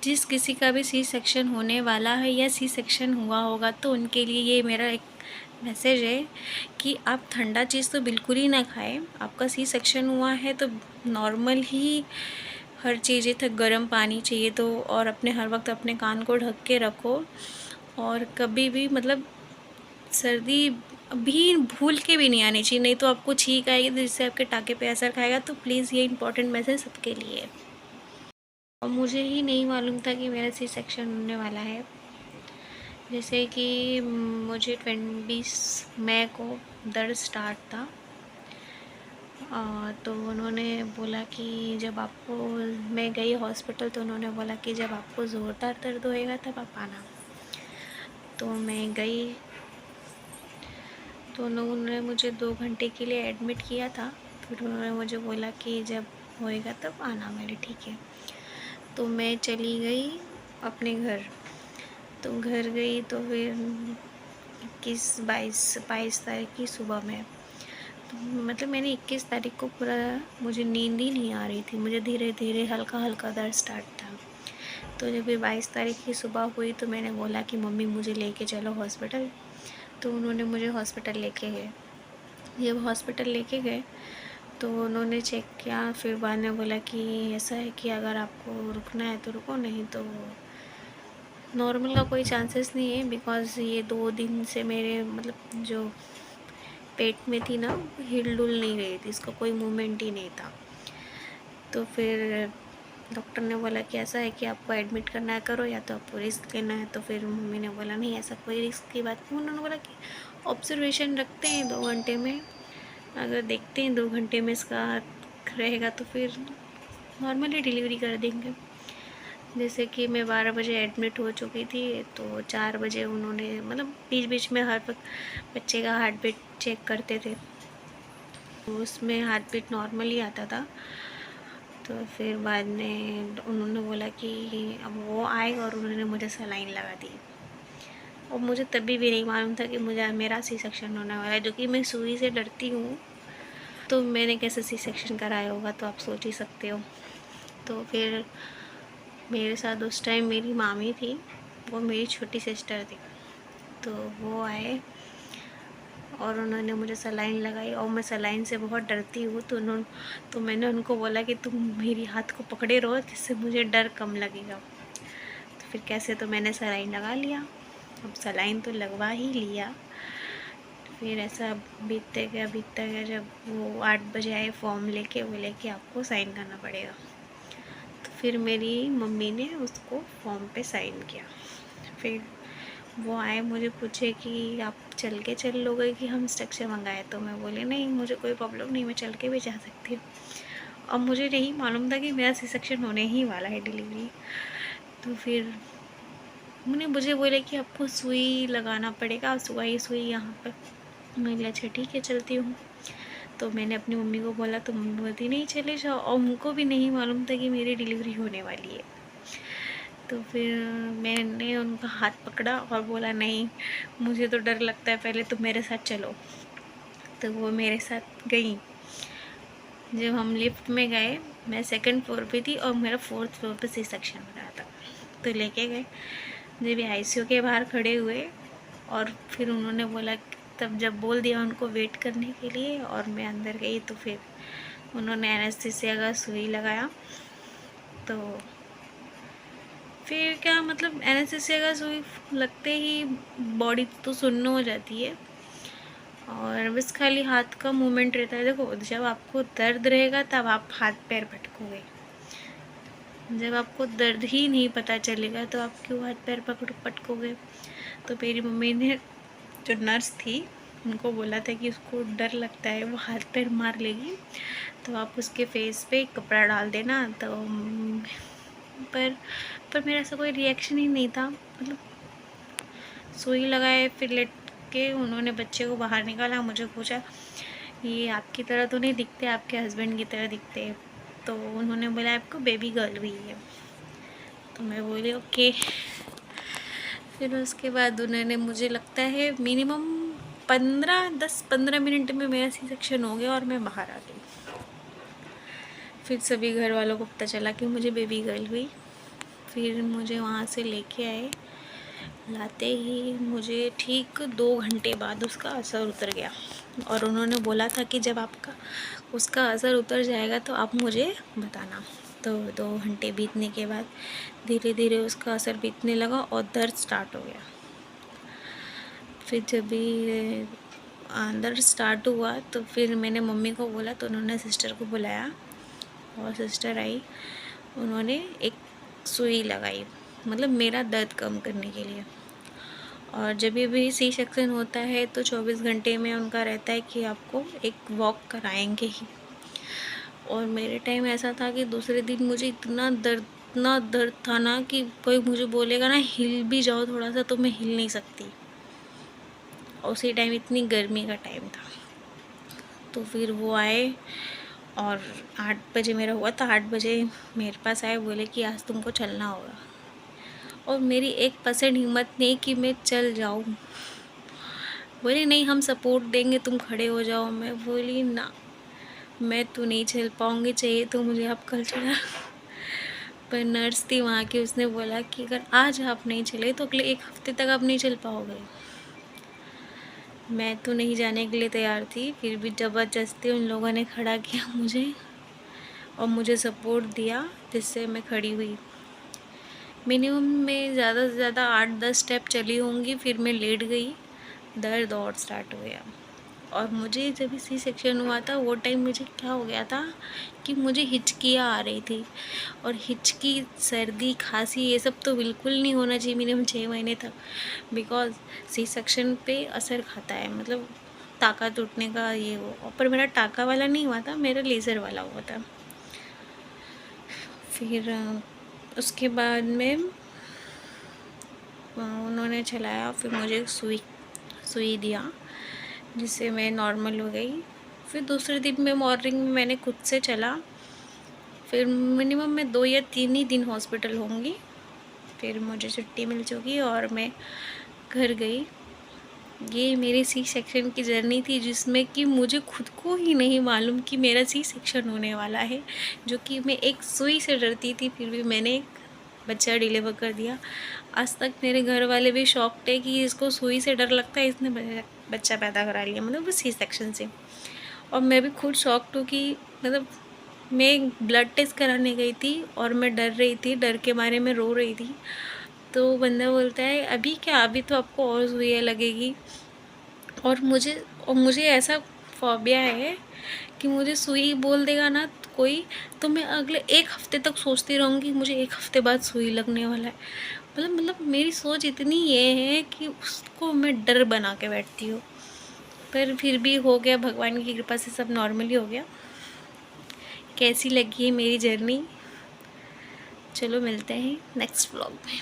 जिस किसी का भी सी सेक्शन होने वाला है या सी सेक्शन हुआ होगा तो उनके लिए ये मेरा एक मैसेज है कि आप ठंडा चीज़ तो बिल्कुल ही ना खाएं। आपका सी सेक्शन हुआ है तो नॉर्मल ही हर चीज़ें तक गर्म पानी चाहिए तो, और अपने हर वक्त अपने कान को ढक के रखो। और कभी भी मतलब सर्दी भी भूल के भी नहीं आनी चाहिए, नहीं तो आपको छींक आएगी तो जिससे आपके टाँके पे असर खाएगा। तो प्लीज़ ये इंपॉर्टेंट मैसेज सबके लिए है। और मुझे ही नहीं मालूम था कि मेरा सी सेक्शन होने वाला है। जैसे कि मुझे 20 मई को दर्द स्टार्ट था। तो उन्होंने बोला कि जब आपको, मैं गई हॉस्पिटल तो उन्होंने बोला कि जब आपको ज़ोरदार दर्द होएगा तब आप आना। तो मैं गई तो उन्होंने मुझे 2 घंटे के लिए एडमिट किया था। फिर उन्होंने मुझे बोला कि जब होएगा तब आना। मेरे ठीक है। तो मैं चली गई अपने घर। तो घर गई तो फिर 22 तारीख की सुबह में, तो मतलब मैंने 21 तारीख को पूरा, मुझे नींद ही नहीं आ रही थी। मुझे धीरे धीरे हल्का हल्का दर्द स्टार्ट था। तो जब भी 22 तारीख की सुबह हुई तो मैंने बोला कि मम्मी मुझे लेके चलो हॉस्पिटल। तो उन्होंने मुझे हॉस्पिटल लेके गए। जब हॉस्पिटल लेके गए तो उन्होंने चेक किया। फिर बाद में बोला कि ऐसा है कि अगर आपको रुकना है तो रुको, नहीं तो नॉर्मल का कोई चांसेस नहीं है। बिकॉज़ ये 2 दिन से मेरे मतलब जो पेट में थी ना, हिल डुल नहीं रही थी, इसका कोई मूवमेंट ही नहीं था। तो फिर डॉक्टर ने बोला कि ऐसा है कि आपको एडमिट करना है करो, या तो आपको रिस्क लेना है। तो फिर मम्मी ने बोला नहीं, ऐसा कोई रिस्क की बात नहीं। उन्होंने बोला कि ऑब्जर्वेशन रखते हैं 2 घंटे में, अगर देखते हैं 2 घंटे में इसका रहेगा तो फिर नॉर्मली डिलीवरी कर देंगे। जैसे कि मैं 12 बजे एडमिट हो चुकी थी तो 4 बजे उन्होंने मतलब बीच बीच में हर वक्त बच्चे का हार्ट बीट चेक करते थे। तो उसमें हार्ट बीट नॉर्मल ही आता था। तो फिर बाद में उन्होंने बोला कि अब वो आए और उन्होंने मुझे सलाइन लगा दी। और मुझे तभी भी नहीं मालूम था कि मुझे मेरा सी सेक्शन होने वाला है, जो कि मैं सुई से डरती हूँ। तो मैंने कैसे सी सेक्शन कराया होगा तो आप सोच ही सकते हो। तो फिर मेरे साथ उस टाइम मेरी मामी थी, वो मेरी छोटी सिस्टर थी। तो वो आए और उन्होंने मुझे सलाइन लगाई, और मैं सलाइन से बहुत डरती हूँ। तो मैंने उनको बोला कि तुम मेरी हाथ को पकड़े रहो जिससे मुझे डर कम लगेगा। तो फिर कैसे तो मैंने सलाइन लगा लिया। अब सलाइन तो लगवा ही लिया। फिर ऐसा बीतते गया जब वो 8 बजे आए फॉर्म लेके, बोले कि आपको साइन करना पड़ेगा। तो फिर मेरी मम्मी ने उसको फॉर्म पे साइन किया। फिर वो आए, मुझे पूछे कि आप चल के चल लोगे कि हम स्ट्रक्चर मंगाए। तो मैं बोली नहीं, मुझे कोई प्रॉब्लम नहीं, मैं चल के भी जा सकती हूँ। अब मुझे नहीं मालूम था कि मेरा सी सेक्शन होने ही वाला है, डिलीवरी। तो फिर मुझे बोले कि आपको सुई लगाना पड़ेगा, सुई यहाँ पर। मैं बोला अच्छा ठीक है चलती हूँ। तो मैंने अपनी मम्मी को बोला तो मम्मी बोलती नहीं चले जाओ, और उनको भी नहीं मालूम था कि मेरी डिलीवरी होने वाली है। तो फिर मैंने उनका हाथ पकड़ा और बोला नहीं, मुझे तो डर लगता है, पहले तुम मेरे साथ चलो। तो वो मेरे साथ गई। जब हम लिफ्ट में गए, मैं 2nd फ्लोर पे थी और मेरा 4th फ्लोर पे सी सेक्शन हो रहा था। तो लेके गए, जब आईसीयू के बाहर खड़े हुए और फिर उन्होंने बोला, तब जब बोल दिया उनको वेट करने के लिए और मैं अंदर गई, तो फिर उन्होंने एनेस्थीसिया का सुई लगाया। तो फिर क्या मतलब एनेस्थीसिया का सुई लगते ही बॉडी तो सुन्न हो जाती है और बस खाली हाथ का मूवमेंट रहता है। देखो जब आपको दर्द रहेगा तब आप हाथ पैर पटकोगे, जब आपको दर्द ही नहीं पता चलेगा तो आप क्यों हाथ पैर पटकोगे। तो मेरी मम्मी ने, जो नर्स थी, उनको बोला था कि उसको डर लगता है, वो हाथ पैर मार लेगी, तो आप उसके फेस पे कपड़ा डाल देना। तो पर मेरा ऐसा कोई रिएक्शन ही नहीं था। मतलब सुई लगाए, फिर लेट के उन्होंने बच्चे को बाहर निकाला। मुझे पूछा ये आपकी तरह तो नहीं दिखते, आपके हस्बैंड की तरह दिखते। तो उन्होंने बोला आपको बेबी गर्ल हुई है। तो मैं बोली ओके। फिर उसके बाद उन्होंने, मुझे लगता है मिनिमम 10-15 मिनट में मेरा सी सेक्शन हो गया और मैं बाहर आ गई। फिर सभी घर वालों को पता चला कि मुझे बेबी गर्ल हुई। फिर मुझे वहाँ से लेके आए। लाते ही मुझे ठीक 2 घंटे बाद उसका असर उतर गया, और उन्होंने बोला था कि जब आपका उसका असर उतर जाएगा तो आप मुझे बताना। तो 2 घंटे बीतने के बाद धीरे धीरे उसका असर बीतने लगा और दर्द स्टार्ट हो गया। फिर जब भी दर्द स्टार्ट हुआ तो फिर मैंने मम्मी को बोला, तो उन्होंने सिस्टर को बुलाया और सिस्टर आई। उन्होंने एक सुई लगाई, मतलब मेरा दर्द कम करने के लिए। और जब भी सी सेक्शन होता है तो 24 घंटे में उनका रहता है कि आपको एक वॉक कराएंगे ही। और मेरे टाइम ऐसा था कि दूसरे दिन मुझे इतना दर्द था ना कि कोई मुझे बोलेगा ना हिल भी जाओ थोड़ा सा, तो मैं हिल नहीं सकती। और उसी टाइम इतनी गर्मी का टाइम था। तो फिर वो आए और 8 बजे मेरा हुआ था। 8 बजे मेरे पास आए, बोले कि आज तुमको चलना होगा। और मेरी 1% हिम्मत नहीं कि मैं चल जाऊँ। बोले नहीं हम सपोर्ट देंगे, तुम खड़े हो जाओ। मैं बोली ना, मैं तो नहीं चल पाऊँगी, चाहिए तो मुझे आप कल चला। पर नर्स थी वहाँ की, उसने बोला कि अगर आज आप नहीं चले तो अगले 1 हफ्ते तक आप नहीं चल पाओगे। मैं तो नहीं जाने के लिए तैयार थी, फिर भी ज़बरदस्ती उन लोगों ने खड़ा किया मुझे और मुझे सपोर्ट दिया, जिससे मैं खड़ी हुई। मिनिमम मैं ज़्यादा से ज़्यादा 8-10 स्टेप चली होंगी, फिर मैं लेट गई। दर्द और स्टार्ट हो गया। और मुझे जब सी सेक्शन हुआ था वो टाइम मुझे क्या हो गया था कि मुझे हिचकियाँ आ रही थी। और हिचकी, सर्दी, खांसी ये सब तो बिल्कुल नहीं होना चाहिए मिनिमम 6 महीने तक, बिकॉज़ सी सेक्शन पे असर खाता है, मतलब ताकत उठने का ये वो। पर मेरा टाँका वाला नहीं हुआ था, मेरा लेज़र वाला हुआ था। फिर उसके बाद में उन्होंने चलाया, फिर मुझे सुई दिया, जिससे मैं नॉर्मल हो गई। फिर दूसरे दिन में मॉर्निंग में मैंने खुद से चला। फिर मिनिमम मैं 2 या 3 ही दिन हॉस्पिटल होंगी, फिर मुझे छुट्टी मिल चुकी और मैं घर गई। ये मेरी सी सेक्शन की जर्नी थी, जिसमें कि मुझे खुद को ही नहीं मालूम कि मेरा सी सेक्शन होने वाला है। जो कि मैं एक सुई से डरती थी, फिर भी मैंने एक बच्चा डिलीवर कर दिया। आज तक मेरे घर वाले भी शॉक्ड है कि इसको सुई से डर लगता है, इसने बच्चा पैदा करा लिया, मतलब सी सेक्शन से। और मैं भी खुद शॉक्ड हूँ कि मतलब मैं ब्लड टेस्ट कराने गई थी और मैं डर रही थी, डर के मारे में रो रही थी। तो बंदा बोलता है अभी क्या, अभी तो आपको और सुई लगेगी। और मुझे ऐसा फोबिया है कि मुझे सुई बोल देगा ना कोई, तो मैं अगले 1 हफ्ते तक सोचती रहूँगी मुझे 1 हफ्ते बाद सुई लगने वाला है। मतलब मेरी सोच इतनी ये है कि उसको मैं डर बना के बैठती हूँ। पर फिर भी हो गया, भगवान की कृपा से सब नॉर्मली हो गया। कैसी लगी है मेरी जर्नी? चलो मिलते हैं नेक्स्ट व्लॉग में।